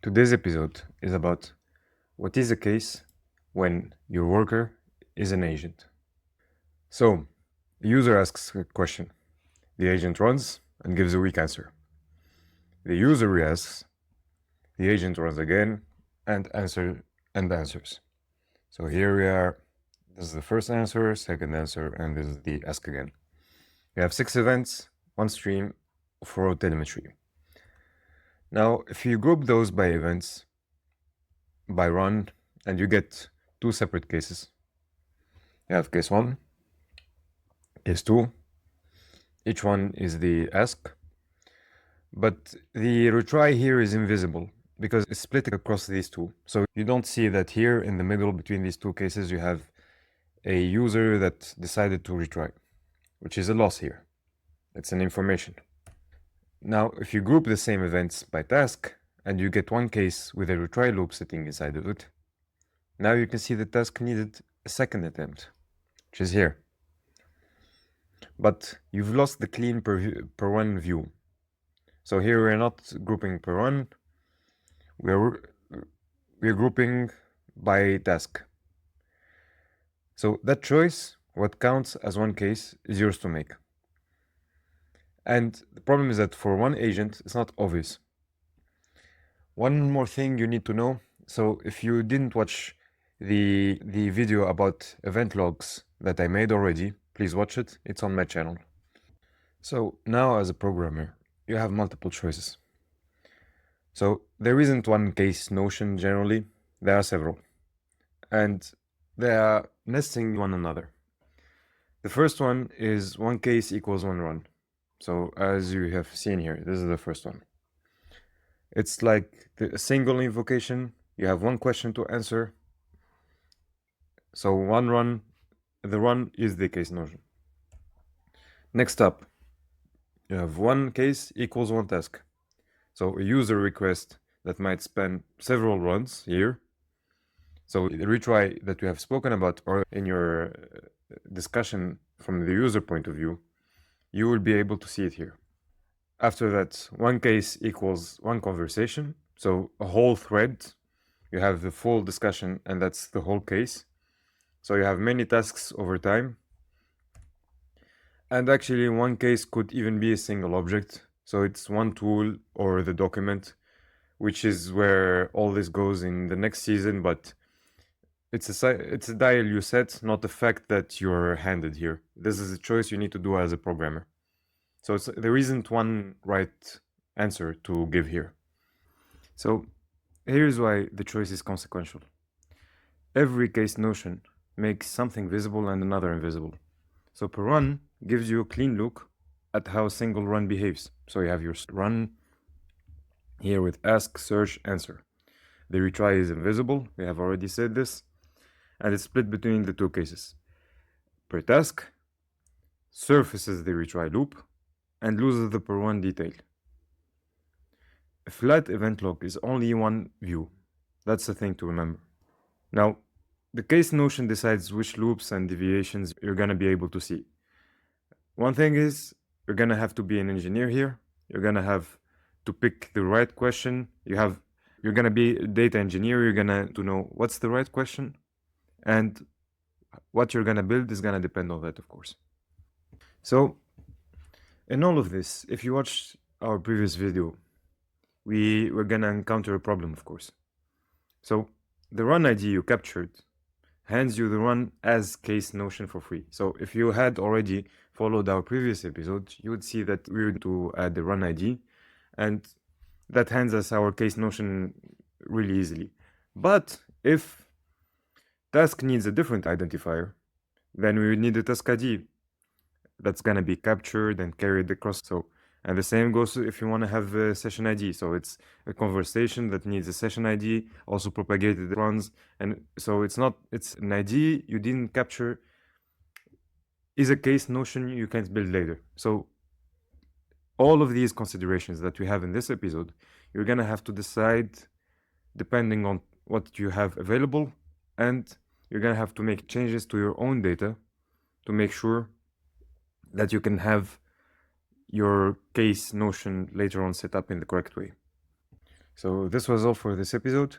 Today's episode is about what is the case when your worker is an agent. So, the user asks a question. The agent runs and gives a weak answer. The user re-asks. The agent runs again and answers. So here we are. This is the first answer, second answer, and this is the ask again. We have 6 events, 1 stream for telemetry. Now, if you group those by events, by run, and you get 2 separate cases. You have case 1, case 2. Each one is the ask. But the retry here is invisible because it's split across these two. So you don't see that here in the middle between these 2 cases you have a user that decided to retry, which is a loss here. It's an information. Now, if you group the same events by task, and you get 1 case with a retry loop sitting inside of it, now you can see the task needed a second attempt, which is here. But you've lost the clean per run view. So here we're not grouping per run, we're grouping by task. So that choice, what counts as 1 case, is yours to make. And the problem is that for 1 agent, it's not obvious. One more thing you need to know. So if you didn't watch the video about event logs that I made already, please watch it. It's on my channel. So now as a programmer, you have multiple choices. So there isn't 1 case notion generally, there are several. And they are nesting one another. The first one is 1 case equals 1 run. So as you have seen here, this is the first one. It's like a single invocation. You have 1 question to answer. So 1 run, the run is the case notion. Next up, you have 1 case equals 1 task. So a user request that might span several runs here. So the retry that we have spoken about, or in your discussion from the user point of view, you will be able to see it here. After that, 1 case equals 1 conversation. So a whole thread, you have the full discussion, and that's the whole case. So you have many tasks over time. And actually 1 case could even be a single object. So it's 1 tool or the document, which is where all this goes in the next season, but it's a dial you set, not the fact that you're handed here. This is a choice you need to do as a programmer. So there isn't 1 right answer to give here. So here's why the choice is consequential. Every case notion makes something visible and another invisible. So per run gives you a clean look at how a single run behaves. So you have your run here with ask, search, answer. The retry is invisible, we have already said this, and it's split between the 2 cases. Per task surfaces the retry loop and loses the per run detail. A flat event log is only 1 view. That's the thing to remember. Now, the case notion decides which loops and deviations you're going to be able to see. One thing is, you're going to have to be an engineer here. You're going to have to pick the right question. You're going to be a data engineer. You're going to know what's the right question. And what you're going to build is going to depend on that, of course. So, in all of this, if you watched our previous video, we were going to encounter a problem, of course. So, the run ID you captured hands you the run as case notion for free. So if you had already followed our previous episode, you would see that we were to add the run ID, and that hands us our case notion really easily. But if task needs a different identifier, then we would need a task ID that's going to be captured and carried across. And the same goes if you want to have a session ID. So it's a conversation that needs a session ID, also propagated runs. And so it's an ID you didn't capture, is a case notion you can't build later. So all of these considerations that we have in this episode, you're going to have to decide depending on what you have available, and you're going to have to make changes to your own data to make sure that you can have your case notion later on set up in the correct way. So this was all for this episode.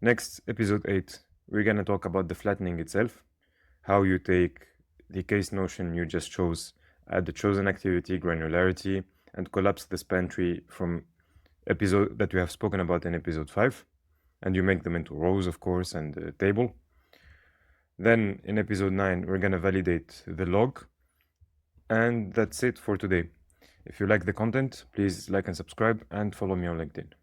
Next, episode 8, we're going to talk about the flattening itself, how you take the case notion you just chose, add the chosen activity granularity, and collapse the span tree from episode that we have spoken about in episode 5. And you make them into rows, of course, and a table. Then in episode 9, we're going to validate the log. And that's it for today. If you like the content, please like and subscribe and follow me on LinkedIn.